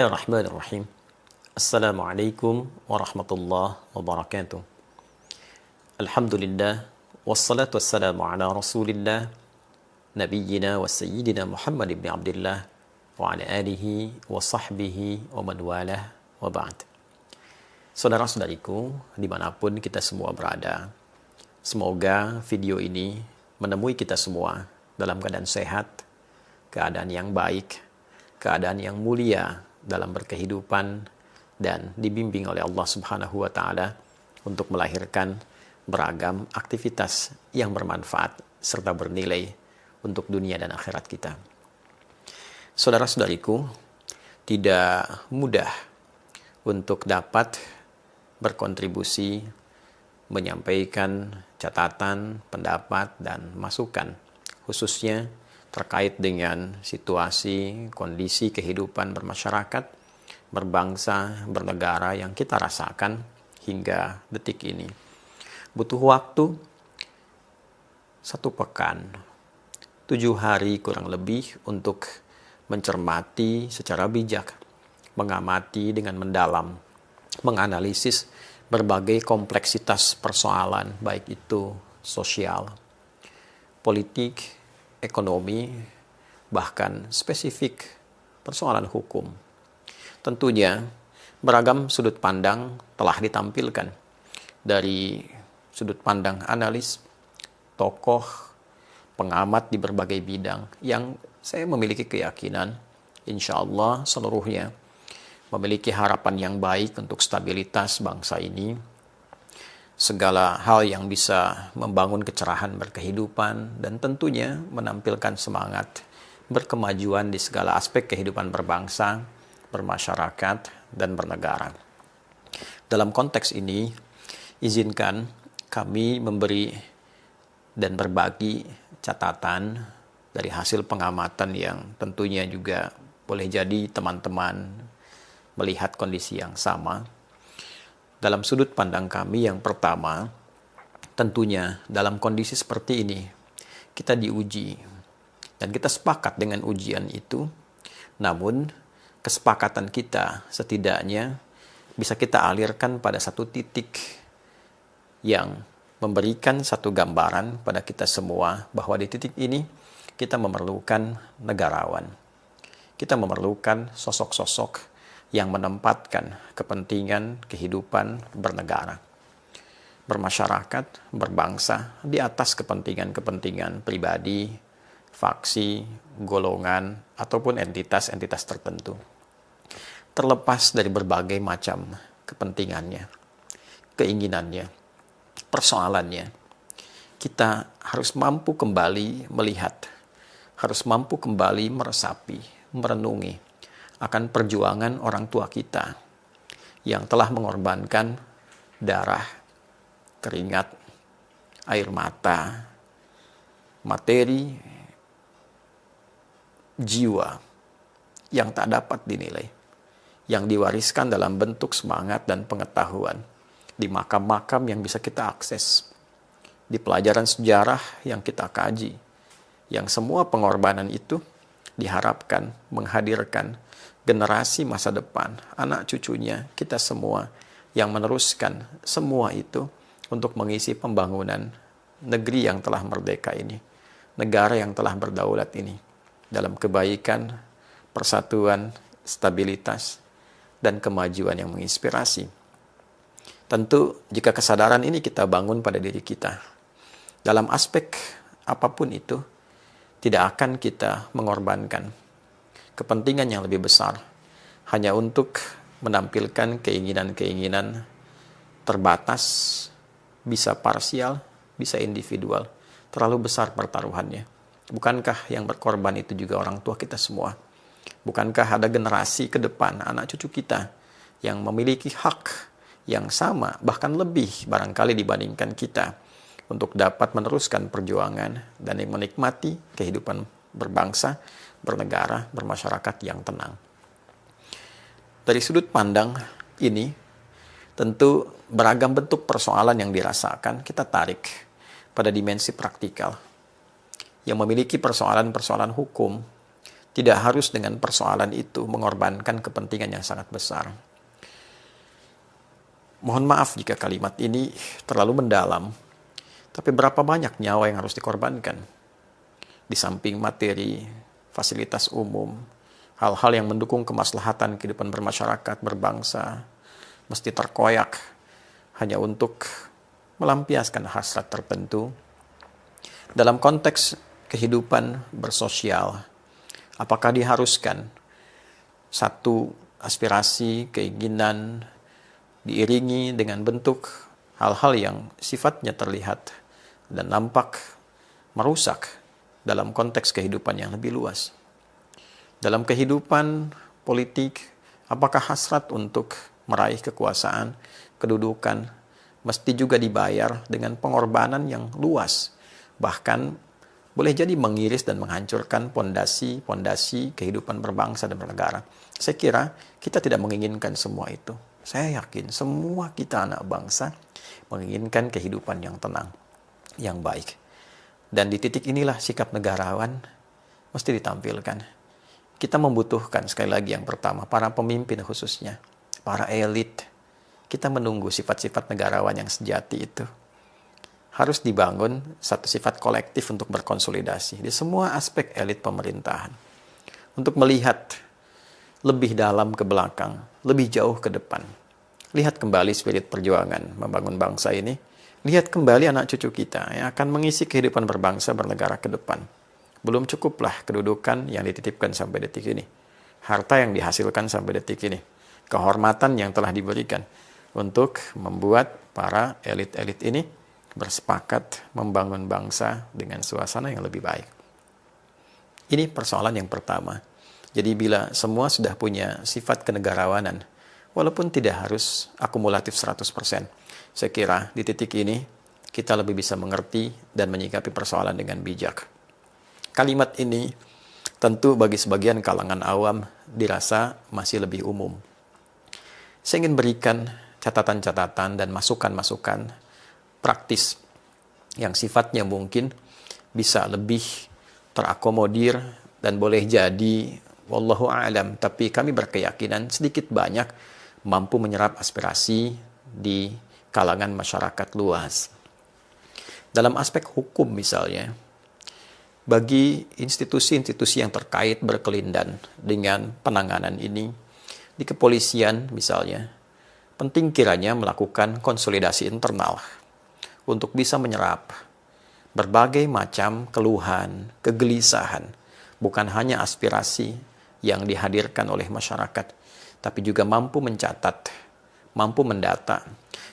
Bismillahirrahmanirrahim. Assalamualaikum warahmatullahi wabarakatuh. Alhamdulillah, wassalatu wassalamu ala rasulillah, nabiyyina wa sayyidina Muhammad ibn Abdullah, wa ala alihi wa sahbihi wa man walah, wa ba'd. Saudara-saudariku, dimanapun kita semua berada, semoga video ini menemui kita semua dalam keadaan sehat, keadaan yang baik, keadaan yang mulia dalam berkehidupan, dan dibimbing oleh Allah Subhanahu wa Ta'ala untuk melahirkan beragam aktivitas yang bermanfaat serta bernilai untuk dunia dan akhirat kita. Saudara-saudariku, tidak mudah untuk dapat berkontribusi, menyampaikan catatan, pendapat, dan masukan, khususnya terkait dengan situasi, kondisi kehidupan bermasyarakat, berbangsa, bernegara yang kita rasakan hingga detik ini. Butuh waktu 1 pekan, 7 hari kurang lebih untuk mencermati secara bijak, mengamati dengan mendalam, menganalisis berbagai kompleksitas persoalan, baik itu sosial, politik, ekonomi, bahkan spesifik persoalan hukum. Tentunya beragam sudut pandang telah ditampilkan dari sudut pandang analis, tokoh, pengamat di berbagai bidang yang saya memiliki keyakinan insya Allah seluruhnya memiliki harapan yang baik untuk stabilitas bangsa ini, segala hal yang bisa membangun kecerahan berkehidupan, dan tentunya menampilkan semangat berkemajuan di segala aspek kehidupan berbangsa, bermasyarakat, dan bernegara. Dalam konteks ini, izinkan kami memberi dan berbagi catatan dari hasil pengamatan yang tentunya juga boleh jadi teman-teman melihat kondisi yang sama. Dalam sudut pandang kami yang pertama, tentunya dalam kondisi seperti ini, kita diuji. Dan kita sepakat dengan ujian itu, namun kesepakatan kita setidaknya bisa kita alirkan pada satu titik yang memberikan satu gambaran pada kita semua bahwa di titik ini kita memerlukan negarawan. Kita memerlukan sosok-sosok yang menempatkan kepentingan kehidupan bernegara, bermasyarakat, berbangsa di atas kepentingan-kepentingan pribadi, faksi, golongan, ataupun entitas-entitas tertentu. Terlepas dari berbagai macam kepentingannya, keinginannya, persoalannya, kita harus mampu kembali melihat, harus mampu kembali meresapi, merenungi akan perjuangan orang tua kita yang telah mengorbankan darah, keringat, air mata, materi, jiwa yang tak dapat dinilai, yang diwariskan dalam bentuk semangat dan pengetahuan di makam-makam yang bisa kita akses, di pelajaran sejarah yang kita kaji, yang semua pengorbanan itu diharapkan menghadirkan generasi masa depan, anak cucunya, kita semua yang meneruskan semua itu untuk mengisi pembangunan negeri yang telah merdeka ini, negara yang telah berdaulat ini, dalam kebaikan, persatuan, stabilitas, dan kemajuan yang menginspirasi. Tentu jika kesadaran ini kita bangun pada diri kita, dalam aspek apapun itu, tidak akan kita mengorbankan kepentingan yang lebih besar hanya untuk menampilkan keinginan-keinginan terbatas, bisa parsial, bisa individual. Terlalu besar pertaruhannya. Bukankah yang berkorban itu juga orang tua kita semua? Bukankah ada generasi ke depan, anak cucu kita, yang memiliki hak yang sama, bahkan lebih barangkali dibandingkan kita, untuk dapat meneruskan perjuangan dan menikmati kehidupan berbangsa, bernegara, bermasyarakat yang tenang. Dari sudut pandang ini, tentu beragam bentuk persoalan yang dirasakan kita tarik pada dimensi praktikal. Yang memiliki persoalan-persoalan hukum, Tidak harus dengan persoalan itu mengorbankan kepentingan yang sangat besar. Mohon maaf jika kalimat ini terlalu mendalam, tapi berapa banyak nyawa yang harus dikorbankan? Di samping materi, fasilitas umum, hal-hal yang mendukung kemaslahatan kehidupan bermasyarakat, berbangsa, mesti terkoyak hanya untuk melampiaskan hasrat tertentu. Dalam konteks kehidupan bersosial, apakah diharuskan satu aspirasi, keinginan diiringi dengan bentuk hal-hal yang sifatnya terlihat dan nampak merusak dalam konteks kehidupan yang lebih luas? Dalam kehidupan politik, apakah hasrat untuk meraih kekuasaan, kedudukan, mesti juga dibayar dengan pengorbanan yang luas, bahkan boleh jadi mengiris dan menghancurkan pondasi kehidupan berbangsa dan bernegara? Saya kira kita tidak menginginkan semua itu. Saya yakin semua kita anak bangsa menginginkan kehidupan yang tenang, yang baik. Dan di titik inilah sikap negarawan mesti ditampilkan. Kita membutuhkan, sekali lagi yang pertama, para pemimpin khususnya, para elit. Kita menunggu sifat-sifat negarawan yang sejati itu. Harus dibangun satu sifat kolektif untuk berkonsolidasi di semua aspek elit pemerintahan. Untuk melihat lebih dalam ke belakang, lebih jauh ke depan. Lihat kembali spirit perjuangan membangun bangsa ini. Lihat kembali anak cucu kita yang akan mengisi kehidupan berbangsa bernegara ke depan. Belum cukuplah kedudukan yang dititipkan sampai detik ini. Harta yang dihasilkan sampai detik ini. Kehormatan yang telah diberikan untuk membuat para elit-elit ini bersepakat membangun bangsa dengan suasana yang lebih baik. Ini persoalan yang pertama. Jadi bila semua sudah punya sifat kenegarawanan, walaupun tidak harus akumulatif 100%, saya kira di titik ini kita lebih bisa mengerti dan menyikapi persoalan dengan bijak. Kalimat ini tentu bagi sebagian kalangan awam dirasa masih lebih umum. Saya ingin berikan catatan-catatan dan masukan-masukan praktis yang sifatnya mungkin bisa lebih terakomodir dan boleh jadi wallahu a'lam, tapi kami berkeyakinan sedikit banyak mampu menyerap aspirasi di kalangan masyarakat luas. Dalam aspek hukum misalnya, bagi institusi-institusi yang terkait berkelindan dengan penanganan ini, di kepolisian misalnya, penting kiranya melakukan konsolidasi internal untuk bisa menyerap berbagai macam keluhan, kegelisahan, bukan hanya aspirasi yang dihadirkan oleh masyarakat, tapi juga mampu mencatat, mampu mendata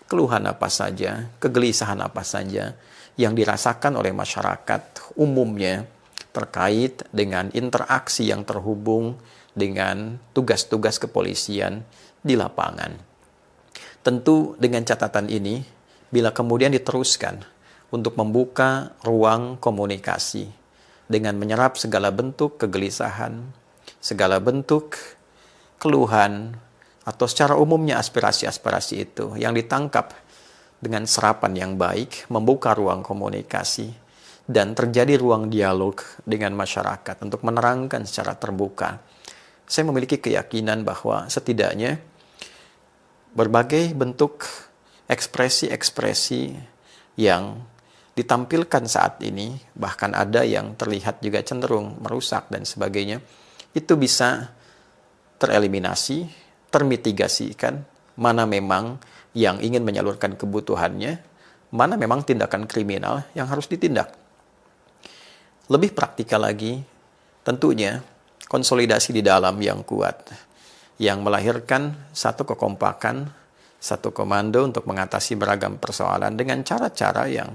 keluhan apa saja, kegelisahan apa saja yang dirasakan oleh masyarakat umumnya terkait dengan interaksi yang terhubung dengan tugas-tugas kepolisian di lapangan. Tentu dengan catatan ini, bila kemudian diteruskan untuk membuka ruang komunikasi dengan menyerap segala bentuk kegelisahan, segala bentuk keluhan, atau secara umumnya aspirasi-aspirasi itu yang ditangkap dengan serapan yang baik, membuka ruang komunikasi, dan terjadi ruang dialog dengan masyarakat untuk menerangkan secara terbuka. Saya memiliki keyakinan bahwa setidaknya berbagai bentuk ekspresi-ekspresi yang ditampilkan saat ini, bahkan ada yang terlihat juga cenderung merusak dan sebagainya, itu bisa tereliminasi, termitigasikan, mana memang yang ingin menyalurkan kebutuhannya, mana memang tindakan kriminal yang harus ditindak. Lebih praktikal lagi, tentunya konsolidasi di dalam yang kuat, yang melahirkan satu kekompakan, satu komando untuk mengatasi beragam persoalan dengan cara-cara yang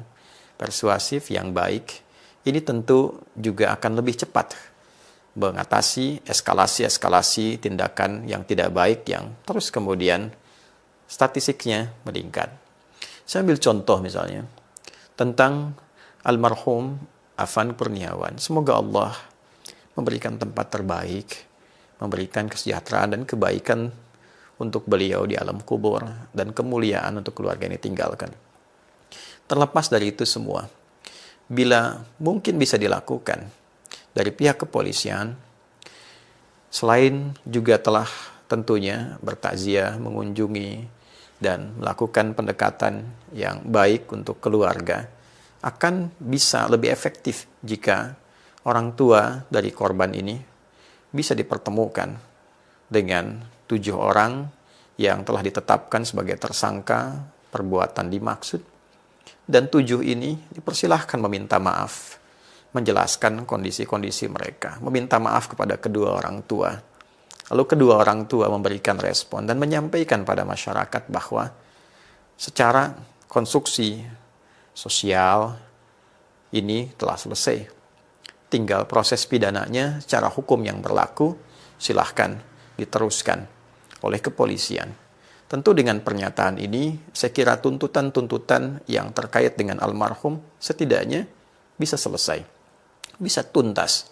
persuasif, yang baik. Ini tentu juga akan lebih cepat mengatasi eskalasi-eskalasi tindakan yang tidak baik yang terus kemudian statistiknya meningkat. Saya ambil contoh misalnya tentang almarhum Afan Kurniawan. Semoga Allah memberikan tempat terbaik, memberikan kesejahteraan dan kebaikan untuk beliau di alam kubur dan kemuliaan untuk keluarga yang ditinggalkan. Terlepas dari itu semua, bila mungkin bisa dilakukan dari pihak kepolisian Selain juga telah tentunya bertakziah, mengunjungi, dan melakukan pendekatan yang baik untuk keluarga, akan bisa lebih efektif jika orang tua dari korban ini bisa dipertemukan dengan 7 orang yang telah ditetapkan sebagai tersangka perbuatan dimaksud, dan 7 ini dipersilahkan meminta maaf, menjelaskan kondisi-kondisi mereka, meminta maaf kepada kedua orang tua. Lalu kedua orang tua memberikan respon dan menyampaikan pada masyarakat bahwa secara konstruksi sosial ini telah selesai. Tinggal proses pidananya secara hukum yang berlaku, silahkan diteruskan oleh kepolisian. Tentu dengan pernyataan ini, saya kira tuntutan-tuntutan yang terkait dengan almarhum setidaknya bisa selesai, bisa tuntas.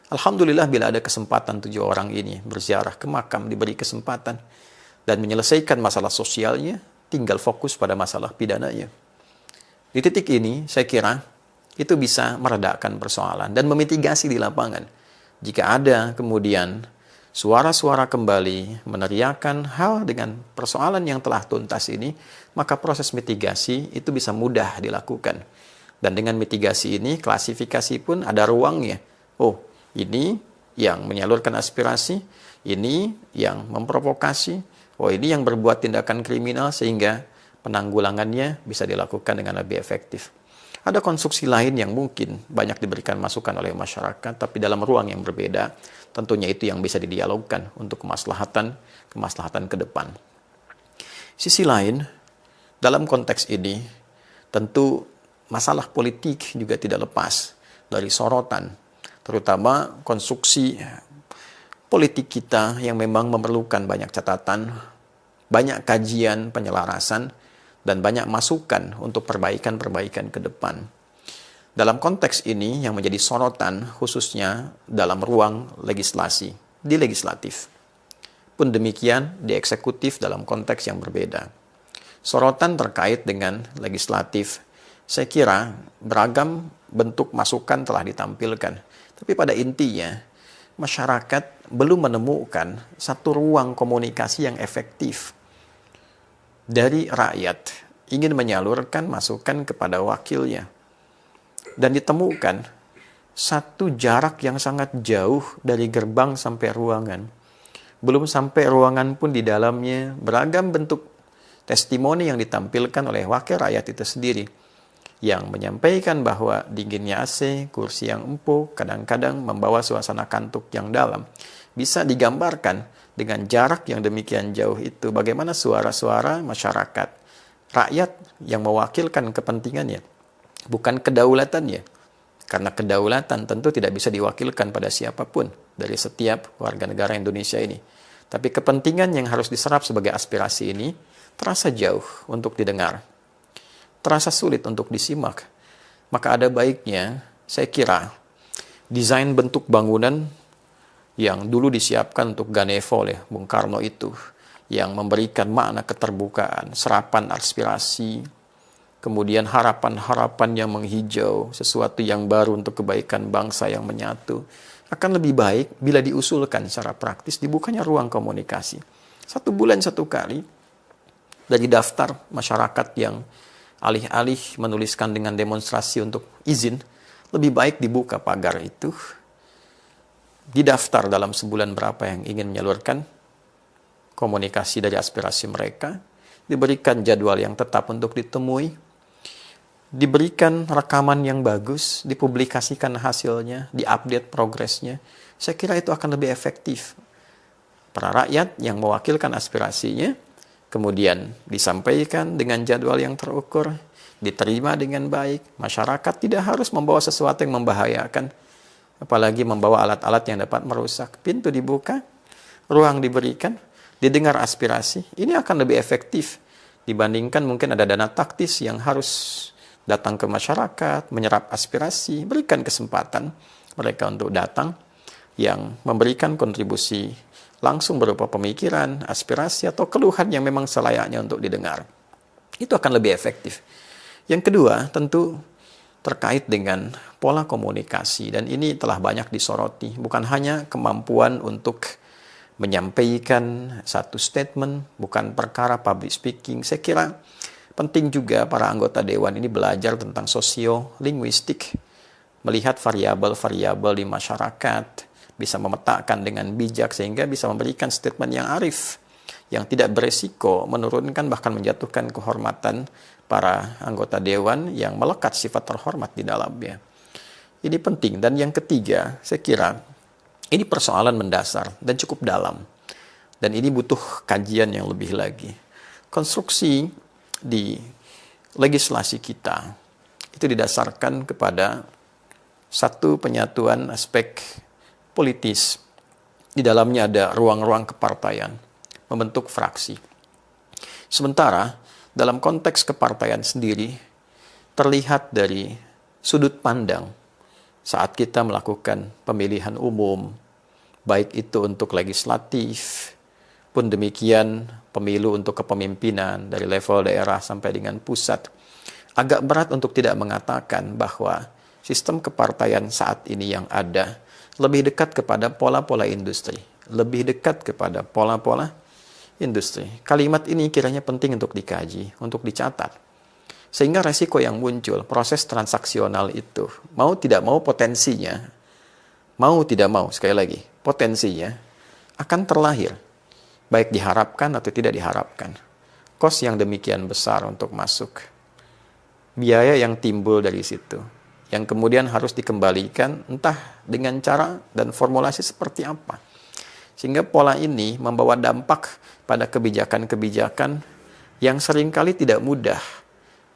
Alhamdulillah bila ada kesempatan 7 orang ini berziarah ke makam, diberi kesempatan dan menyelesaikan masalah sosialnya, tinggal fokus pada masalah pidananya. Di titik ini, saya kira itu bisa meredakan persoalan dan memitigasi di lapangan. Jika ada kemudian suara-suara kembali meneriakan hal dengan persoalan yang telah tuntas ini, maka proses mitigasi itu bisa mudah dilakukan. Dan dengan mitigasi ini, klasifikasi pun ada ruangnya. Oh, ini yang menyalurkan aspirasi, ini yang memprovokasi, oh ini yang berbuat tindakan kriminal sehingga penanggulangannya bisa dilakukan dengan lebih efektif. Ada konstruksi lain yang mungkin banyak diberikan masukan oleh masyarakat, tapi dalam ruang yang berbeda, tentunya itu yang bisa didialogkan untuk kemaslahatan ke depan. Sisi lain, dalam konteks ini, tentu masalah politik juga tidak lepas dari sorotan, terutama konstruksi politik kita yang memang memerlukan banyak catatan, banyak kajian, penyelarasan, dan banyak masukan untuk perbaikan-perbaikan ke depan. Dalam konteks ini yang menjadi sorotan khususnya dalam ruang legislasi, di legislatif. Pun demikian di eksekutif dalam konteks yang berbeda. Sorotan terkait dengan legislatif, saya kira beragam bentuk masukan telah ditampilkan. Tapi pada intinya, masyarakat belum menemukan satu ruang komunikasi yang efektif dari rakyat ingin menyalurkan masukan kepada wakilnya. Dan ditemukan satu jarak yang sangat jauh dari gerbang sampai ruangan. Belum sampai ruangan pun di dalamnya beragam bentuk testimoni yang ditampilkan oleh wakil rakyat itu sendiri, yang menyampaikan bahwa dinginnya AC, kursi yang empuk, kadang-kadang membawa suasana kantuk yang dalam. Bisa digambarkan dengan jarak yang demikian jauh itu, bagaimana suara-suara masyarakat, rakyat yang mewakilkan kepentingannya, bukan kedaulatannya. Karena kedaulatan tentu tidak bisa diwakilkan pada siapapun dari setiap warga negara Indonesia ini. Tapi kepentingan yang harus diserap sebagai aspirasi ini terasa jauh untuk didengar, terasa sulit untuk disimak. Maka ada baiknya, saya kira, desain bentuk bangunan yang dulu disiapkan untuk Ganevo oleh Bung Karno itu, yang memberikan makna keterbukaan, serapan aspirasi, kemudian harapan-harapan yang menghijau, sesuatu yang baru untuk kebaikan bangsa yang menyatu, akan lebih baik bila diusulkan secara praktis, dibukanya ruang komunikasi. 1 bulan 1 kali, dari daftar masyarakat yang alih-alih menuliskan dengan demonstrasi untuk izin, lebih baik dibuka pagar itu, didaftar dalam sebulan berapa yang ingin menyalurkan komunikasi dari aspirasi mereka, diberikan jadwal yang tetap untuk ditemui, diberikan rekaman yang bagus, dipublikasikan hasilnya, diupdate progresnya. Saya kira itu akan lebih efektif. Para rakyat yang mewakilkan aspirasinya, kemudian disampaikan dengan jadwal yang terukur, diterima dengan baik. Masyarakat tidak harus membawa sesuatu yang membahayakan, apalagi membawa alat-alat yang dapat merusak. Pintu dibuka, ruang diberikan, didengar aspirasi. Ini akan lebih efektif dibandingkan mungkin ada dana taktis yang harus datang ke masyarakat, menyerap aspirasi, berikan kesempatan mereka untuk datang, yang memberikan kontribusi langsung berupa pemikiran, aspirasi, atau keluhan yang memang selayaknya untuk didengar. Itu akan lebih efektif. Yang kedua, tentu terkait dengan pola komunikasi, dan ini telah banyak disoroti. Bukan hanya kemampuan untuk menyampaikan satu statement, bukan perkara public speaking. Saya kira penting juga para anggota dewan ini belajar tentang sosiolinguistik, melihat variabel-variabel di masyarakat, bisa memetakan dengan bijak sehingga bisa memberikan statement yang arif, yang tidak beresiko menurunkan bahkan menjatuhkan kehormatan para anggota dewan yang melekat sifat terhormat di dalamnya. Ini penting. Dan yang ketiga, saya kira ini persoalan mendasar dan cukup dalam. Dan ini butuh kajian yang lebih lagi. Konstruksi di legislasi kita itu didasarkan kepada satu penyatuan aspek politis. Di dalamnya ada ruang-ruang kepartaian, membentuk fraksi. Sementara dalam konteks kepartaian sendiri terlihat dari sudut pandang saat kita melakukan pemilihan umum, baik itu untuk legislatif, pun demikian pemilu untuk kepemimpinan dari level daerah sampai dengan pusat. Agak berat untuk tidak mengatakan bahwa sistem kepartaian saat ini yang ada lebih dekat kepada pola-pola industri, lebih dekat kepada pola-pola industri. Kalimat ini kiranya penting untuk dikaji, untuk dicatat. Sehingga resiko yang muncul, proses transaksional itu, mau tidak mau potensinya, mau tidak mau, sekali lagi, potensinya akan terlahir, baik diharapkan atau tidak diharapkan. Kos yang demikian besar untuk masuk, biaya yang timbul dari situ, yang kemudian harus dikembalikan entah dengan cara dan formulasi seperti apa. Sehingga pola ini membawa dampak pada kebijakan-kebijakan yang seringkali tidak mudah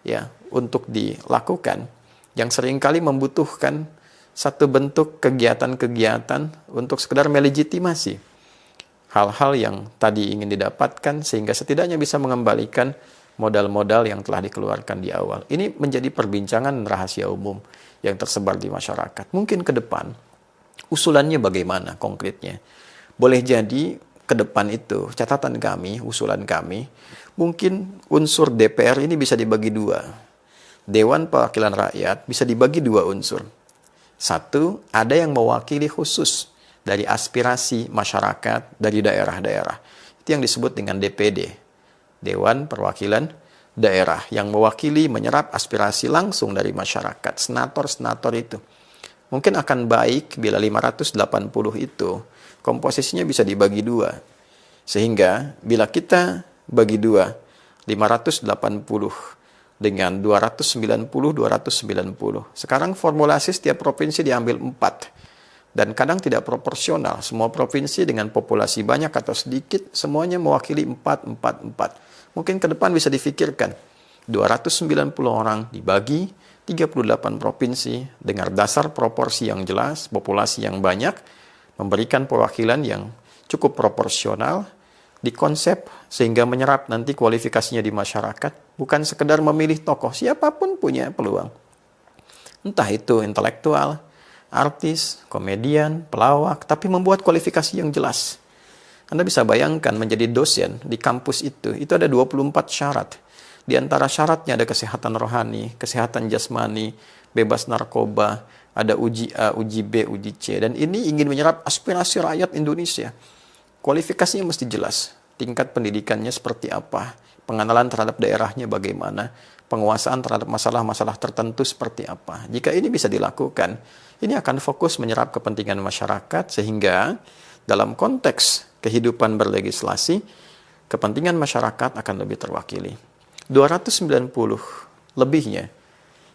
ya untuk dilakukan, yang seringkali membutuhkan satu bentuk kegiatan-kegiatan untuk sekedar melegitimasi hal-hal yang tadi ingin didapatkan, sehingga setidaknya bisa mengembalikan modal-modal yang telah dikeluarkan di awal. Ini menjadi perbincangan rahasia umum yang tersebar di masyarakat. Mungkin ke depan usulannya bagaimana konkretnya? Boleh jadi ke depan itu catatan kami, usulan kami, mungkin unsur DPR ini bisa dibagi dua. Dewan Perwakilan Rakyat bisa dibagi dua unsur. Satu, ada yang mewakili khusus dari aspirasi masyarakat dari daerah-daerah. Itu yang disebut dengan DPD, Dewan Perwakilan Daerah, yang mewakili menyerap aspirasi langsung dari masyarakat. Senator-senator itu. Mungkin akan baik bila 580 itu komposisinya bisa dibagi dua. Sehingga bila kita bagi dua, 580 dengan 290. Sekarang formulasi setiap provinsi diambil 4. Dan kadang tidak proporsional. Semua provinsi dengan populasi banyak atau sedikit, semuanya mewakili 4. Mungkin ke depan bisa difikirkan. 290 orang dibagi 38 provinsi dengan dasar proporsi yang jelas, populasi yang banyak, memberikan perwakilan yang cukup proporsional, dikonsep sehingga menyerap nanti kualifikasinya di masyarakat, bukan sekedar memilih tokoh, siapapun punya peluang. Entah itu intelektual, artis, komedian, pelawak, tapi membuat kualifikasi yang jelas. Anda bisa bayangkan menjadi dosen di kampus itu ada 24 syarat. Di antara syaratnya ada kesehatan rohani, kesehatan jasmani, bebas narkoba, ada uji A, uji B, uji C. Dan ini ingin menyerap aspirasi rakyat Indonesia. Kualifikasinya mesti jelas. Tingkat pendidikannya seperti apa, pengenalan terhadap daerahnya bagaimana, penguasaan terhadap masalah-masalah tertentu seperti apa. Jika ini bisa dilakukan, ini akan fokus menyerap kepentingan masyarakat, sehingga dalam konteks kehidupan berlegislasi, kepentingan masyarakat akan lebih terwakili. 290 lebihnya,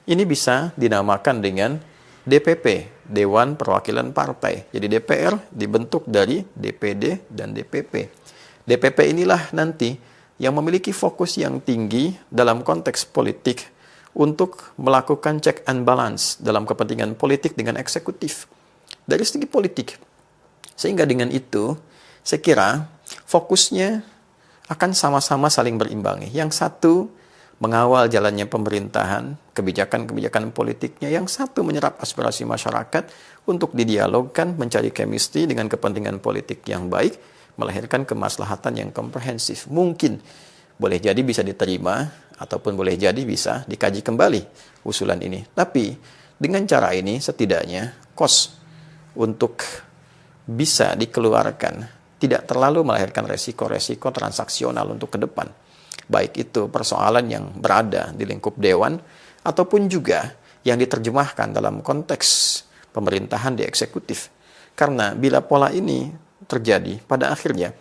ini bisa dinamakan dengan DPP, Dewan Perwakilan Partai. Jadi DPR dibentuk dari DPD dan DPP. DPP inilah nanti yang memiliki fokus yang tinggi dalam konteks politik untuk melakukan check and balance dalam kepentingan politik dengan eksekutif dari segi politik. Sehingga dengan itu, saya kira fokusnya akan sama-sama saling berimbangi. Yang satu mengawal jalannya pemerintahan, kebijakan-kebijakan politiknya. Yang satu menyerap aspirasi masyarakat untuk didialogkan, mencari chemistry dengan kepentingan politik yang baik, melahirkan kemaslahatan yang komprehensif. Mungkin boleh jadi bisa diterima ataupun boleh jadi bisa dikaji kembali usulan ini. Tapi dengan cara ini setidaknya cost untuk bisa dikeluarkan tidak terlalu melahirkan resiko-resiko transaksional untuk ke depan. Baik itu persoalan yang berada di lingkup dewan ataupun juga yang diterjemahkan dalam konteks pemerintahan di eksekutif. Karena bila pola ini terjadi, pada akhirnya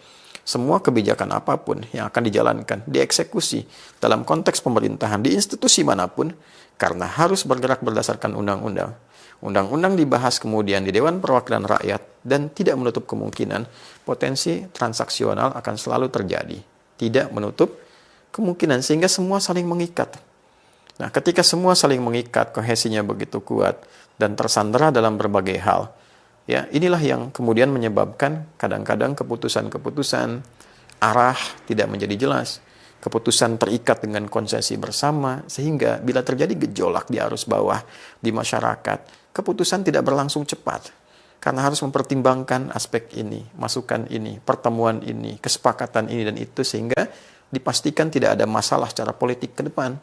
semua kebijakan apapun yang akan dijalankan, dieksekusi dalam konteks pemerintahan di institusi manapun, karena harus bergerak berdasarkan undang-undang. Undang-undang dibahas kemudian di Dewan Perwakilan Rakyat dan tidak menutup kemungkinan potensi transaksional akan selalu terjadi. Tidak menutup kemungkinan, sehingga semua saling mengikat. Nah, ketika semua saling mengikat, kohesinya begitu kuat dan tersandera dalam berbagai hal, ya, inilah yang kemudian menyebabkan kadang-kadang keputusan-keputusan arah tidak menjadi jelas. Keputusan terikat dengan konsesi bersama, sehingga bila terjadi gejolak di arus bawah di masyarakat, keputusan tidak berlangsung cepat. Karena harus mempertimbangkan aspek ini, masukan ini, pertemuan ini, kesepakatan ini dan itu, sehingga dipastikan tidak ada masalah secara politik ke depan.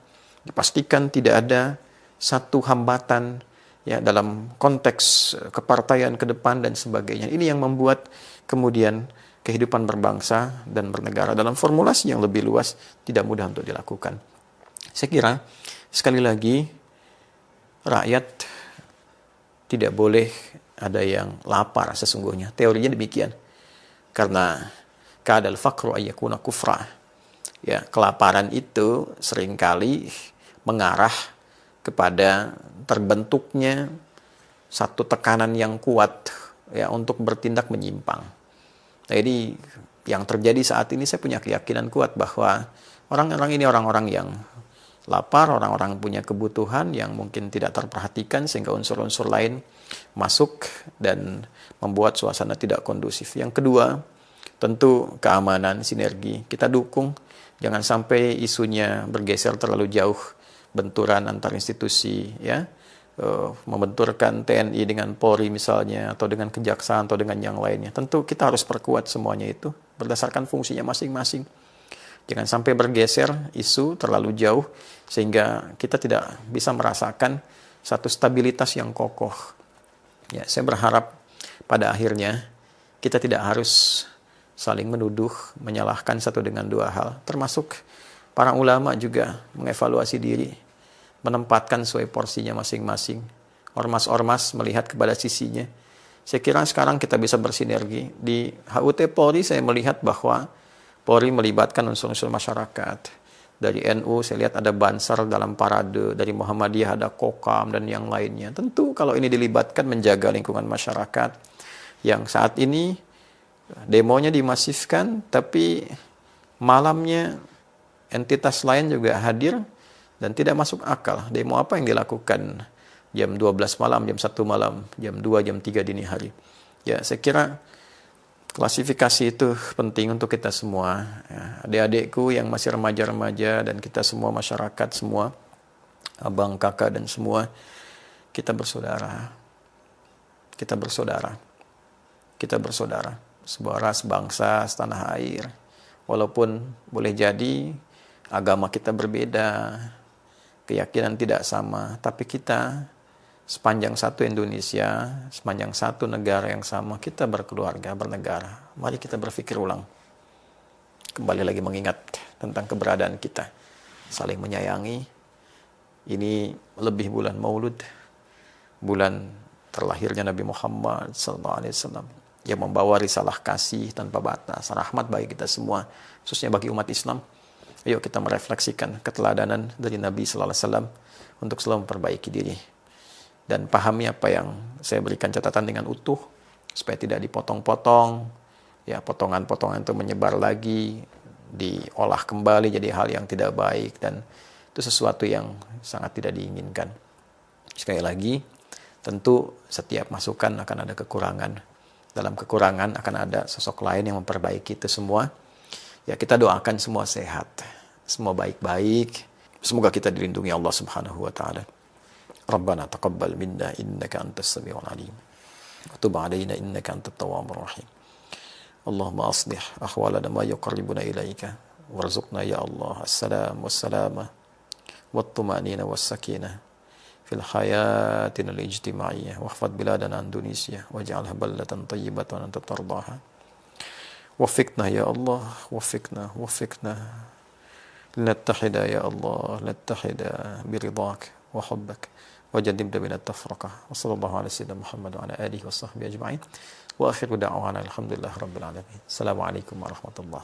Dipastikan tidak ada satu hambatan ya dalam konteks kepartaian ke depan dan sebagainya. Ini yang membuat kemudian kehidupan berbangsa dan bernegara dalam formulasi yang lebih luas tidak mudah untuk dilakukan. Saya kira sekali lagi rakyat tidak boleh ada yang lapar sesungguhnya. Teorinya demikian. Karena kadal faqru ayyakuna kufra. Ya, kelaparan itu seringkali mengarah kepada terbentuknya satu tekanan yang kuat ya untuk bertindak menyimpang. Jadi yang terjadi saat ini saya punya keyakinan kuat bahwa orang-orang ini orang-orang yang lapar, orang-orang punya kebutuhan yang mungkin tidak terperhatikan sehingga unsur-unsur lain masuk dan membuat suasana tidak kondusif. Yang kedua, tentu keamanan, sinergi. Kita dukung jangan sampai isunya bergeser terlalu jauh, benturan antar institusi, ya, membenturkan TNI dengan Polri misalnya, atau dengan kejaksaan, atau dengan yang lainnya. Tentu kita harus perkuat semuanya itu berdasarkan fungsinya masing-masing. Jangan sampai bergeser isu terlalu jauh sehingga kita tidak bisa merasakan satu stabilitas yang kokoh. Ya, saya berharap pada akhirnya kita tidak harus saling menuduh, menyalahkan satu dengan dua hal. Termasuk para ulama juga mengevaluasi diri, menempatkan sesuai porsinya masing-masing. Ormas-ormas melihat kepada sisinya. Saya kira sekarang kita bisa bersinergi. Di HUT Polri saya melihat bahwa Polri melibatkan unsur-unsur masyarakat. Dari NU saya lihat ada Bansar dalam parade, dari Muhammadiyah ada Kokam dan yang lainnya. Tentu kalau ini dilibatkan menjaga lingkungan masyarakat yang saat ini demonya dimasifkan, tapi malamnya entitas lain juga hadir dan tidak masuk akal. Demo apa yang dilakukan jam 12 malam, jam 1 malam, jam 2, jam 3 dini hari. Ya, saya kira klasifikasi itu penting untuk kita semua. Ya, adik-adikku yang masih remaja-remaja dan kita semua masyarakat semua, abang, kakak dan semua, kita bersaudara. Kita bersaudara. Kita bersaudara. Sebuah ras, bangsa, setanah air. Walaupun boleh jadi agama kita berbeda, keyakinan tidak sama, tapi kita sepanjang satu Indonesia, sepanjang satu negara yang sama, kita berkeluarga, bernegara. Mari kita berpikir ulang. Kembali lagi mengingat tentang keberadaan kita. Saling menyayangi. Ini lebih bulan Maulud, bulan terlahirnya Nabi Muhammad SAW, yang membawa risalah kasih tanpa batas, rahmat bagi kita semua, khususnya bagi umat Islam. Ayo kita merefleksikan keteladanan dari Nabi Sallallahu Alaihi Wasallam untuk selalu memperbaiki diri dan pahami apa yang saya berikan catatan dengan utuh supaya tidak dipotong-potong, ya potongan-potongan itu menyebar lagi, diolah kembali jadi hal yang tidak baik dan itu sesuatu yang sangat tidak diinginkan. Sekali lagi, tentu setiap masukan akan ada kekurangan. Dalam kekurangan akan ada sosok lain yang memperbaiki itu semua. Ya, kita doakan semua sehat, semua baik-baik. Semoga kita dilindungi Allah Subhanahu wa taala. Rabbana taqabbal minna innaka antas samiul alim. Wa tub 'alaina innaka antat tawwabur rahim. Allahumma aslih ahwalana ma yuqarribuna ilaika warzuqna ya Allah as-salam was-salama والطمأنينة والسكينة في حياتنا الاجتماعية، واحفظ بلادنا أندونيسيا واجعلها بلدة طيبة وأنت ترضاها. وفقنا يا الله، وفقنا لنتحد يا الله، نتحد برضاك وحبك وجنبنا من التفرقة. وصلى الله على سيدنا محمد وعلى آله وصحبه أجمعين، وآخر دعوانا الحمد لله رب العالمين. السلام عليكم ورحمة الله.